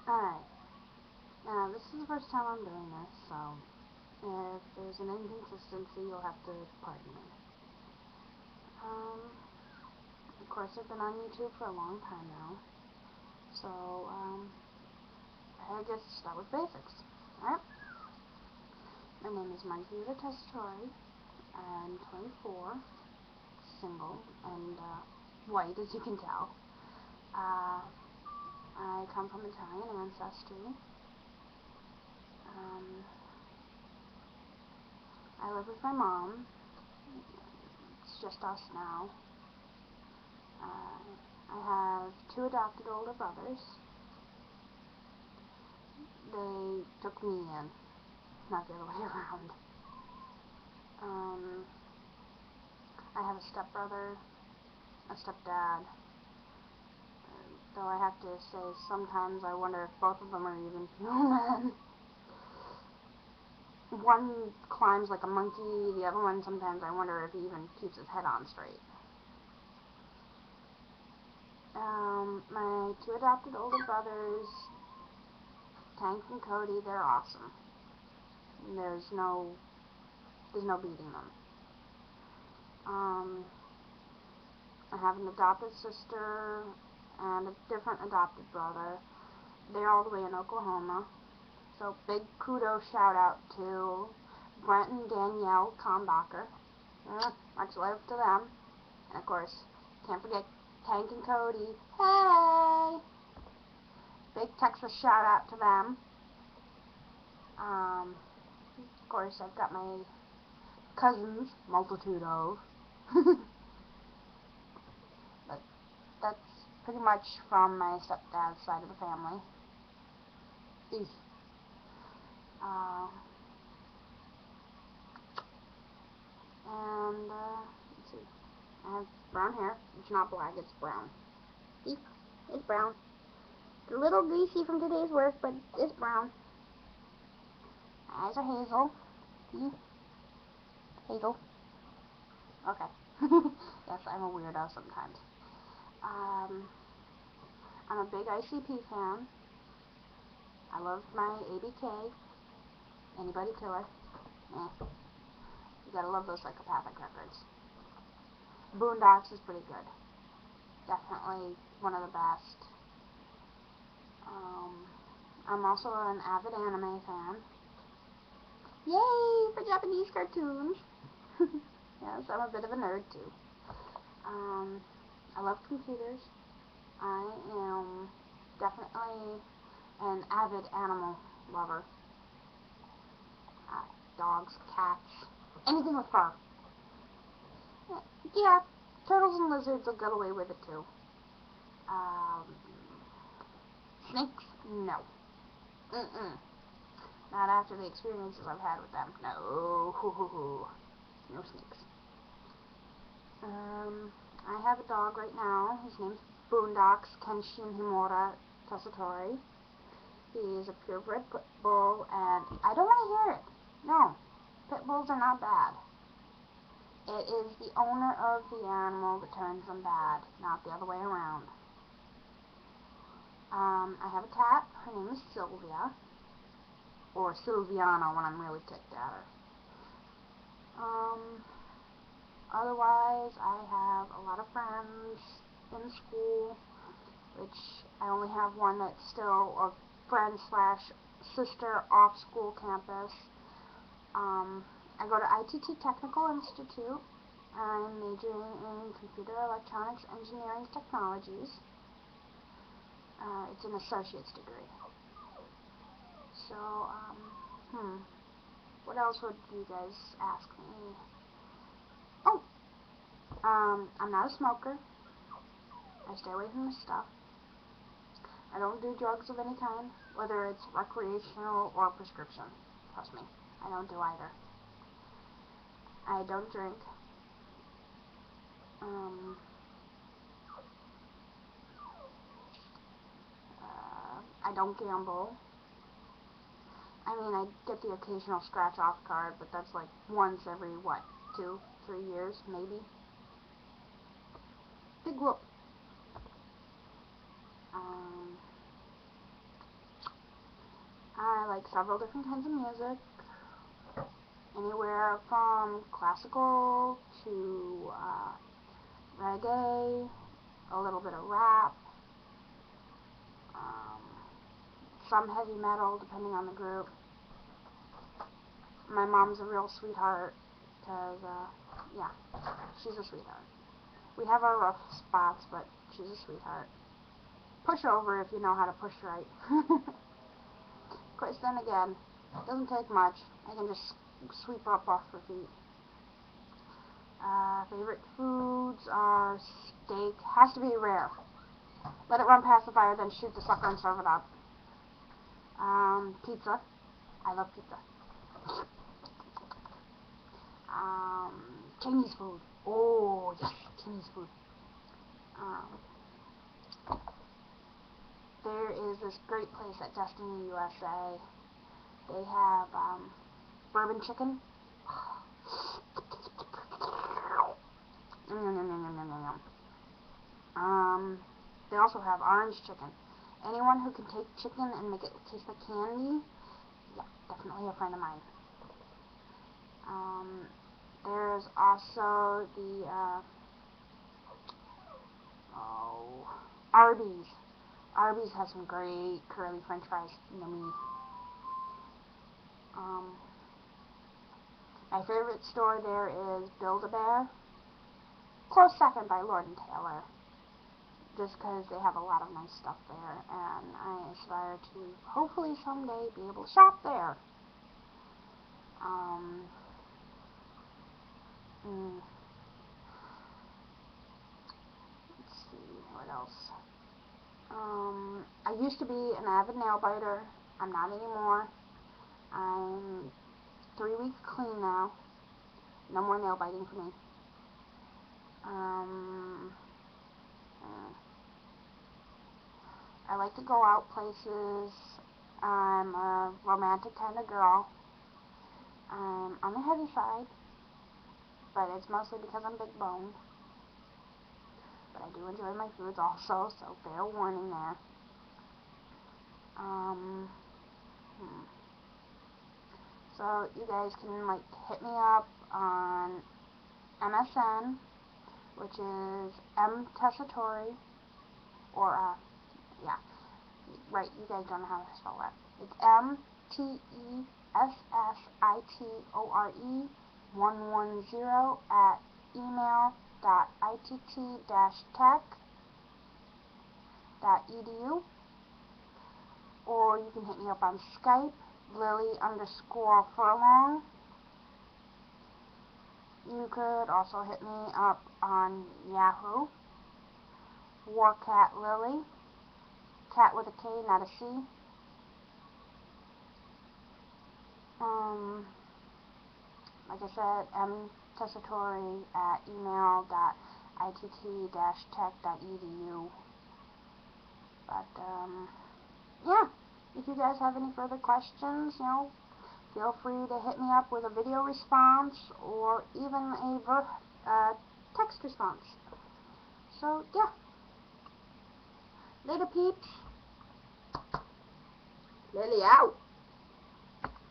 Alright, now this is the first time I'm doing this, so if there's an inconsistency, you'll have to pardon me. Of course, I've been on YouTube for a long time now, so, I guess start with basics. Alright? My name is Margarita Tessitore. I'm 24, single, and, white, as you can tell. I come from Italian ancestry. I live with my mom. It's just us now. I have two adopted older brothers. They took me in, not the other way around. I have a stepbrother, a stepdad, though I have to say sometimes I wonder if both of them are even human. One climbs like a monkey, the other one sometimes I wonder if he even keeps his head on straight. My two adopted older brothers, Tank and Cody, they're awesome. There's no beating them. I have an adopted sister and a different adopted brother. They're all the way in Oklahoma. So big kudos shout out to Brent and Danielle Kombacher. Much love to them. And of course, can't forget Tank and Cody. Hey! Big Texas shout out to them. Of course, I've got my cousins, multitude of. But that's pretty much from my stepdad's side of the family. Eesh. Let's see. I have brown hair. It's not black, it's brown. See? It's brown. It's a little greasy from today's work, but it's brown. My eyes are hazel. See? Hazel. Okay. Yes, I'm a weirdo sometimes. I'm a big ICP fan. I love my ABK. Anybody Killer. You gotta love those psychopathic records. Boondocks is pretty good. Definitely one of the best. I'm also an avid anime fan. Yay for Japanese cartoons! Yes, I'm a bit of a nerd too. I love computers. I am definitely an avid animal lover. Dogs, cats, anything with fur. Yeah, turtles and lizards will get away with it too. Snakes? No. Not after the experiences I've had with them. No. No snakes. I have a dog right now. His name's Boondocks Kenshin Himura Tessitore. He is a purebred pit bull, and I don't want to hear it. No. Pit bulls are not bad. It is the owner of the animal that turns them bad, not the other way around. I have a cat. Her name is Sylvia. Or Sylviana when I'm really ticked at her. Otherwise, I have a lot of friends in school, which I only have one that's still a friend slash sister off school campus. I go to ITT Technical Institute. I'm majoring in Computer Electronics Engineering Technologies. It's an associate's degree. So, what else would you guys ask me? Oh, I'm not a smoker. I stay away from this stuff. I don't do drugs of any kind, whether it's recreational or prescription. Trust me, I don't do either. I don't drink. I don't gamble. I mean, I get the occasional scratch-off card, but that's like once every, 2, 3 years, maybe? Big whoop. like several different kinds of music, anywhere from classical to reggae, a little bit of rap, some heavy metal depending on the group. My mom's a real sweetheart because, yeah, she's a sweetheart. We have our rough spots, but she's a sweetheart. Push over if you know how to push right. Of course, then again, it doesn't take much. I can just sweep her up off her feet. Favorite foods are steak. Has to be rare. Let it run past the fire, then shoot the sucker and serve it up. Pizza. I love pizza. Chinese food. Oh, yes, Chinese food. There is this great place at Destiny USA. They have bourbon chicken. They also have orange chicken. Anyone who can take chicken and make it taste like candy, yeah, definitely a friend of mine. There's also the Arby's. Arby's has some great curly French fries. Yummy. My favorite store there is Build-A-Bear. Close second by Lord & Taylor. Just because they have a lot of nice stuff there, and I aspire to hopefully someday be able to shop there. Let's see, what else? I used to be an avid nail biter. I'm not anymore. I'm 3 weeks clean now. No more nail biting for me. I like to go out places. I'm a romantic kind of girl. I'm on the heavy side, but it's mostly because I'm big boned. But I do enjoy my foods also, so fair warning there. So you guys can like hit me up on MSN, which is mtessitori, or yeah, right, you guys don't know how to spell that. It's mtessitori110 at email.itt-tech.edu, or you can hit me up on Skype, Lily_Furlong. You could also hit me up on Yahoo, Warcat Lily, cat with a K, not a C. Like I said, mtessitori at email.itt-tech.edu. But, yeah, if you guys have any further questions, you know, feel free to hit me up with a video response or even a text response. So, yeah. Later, peeps. Lily out.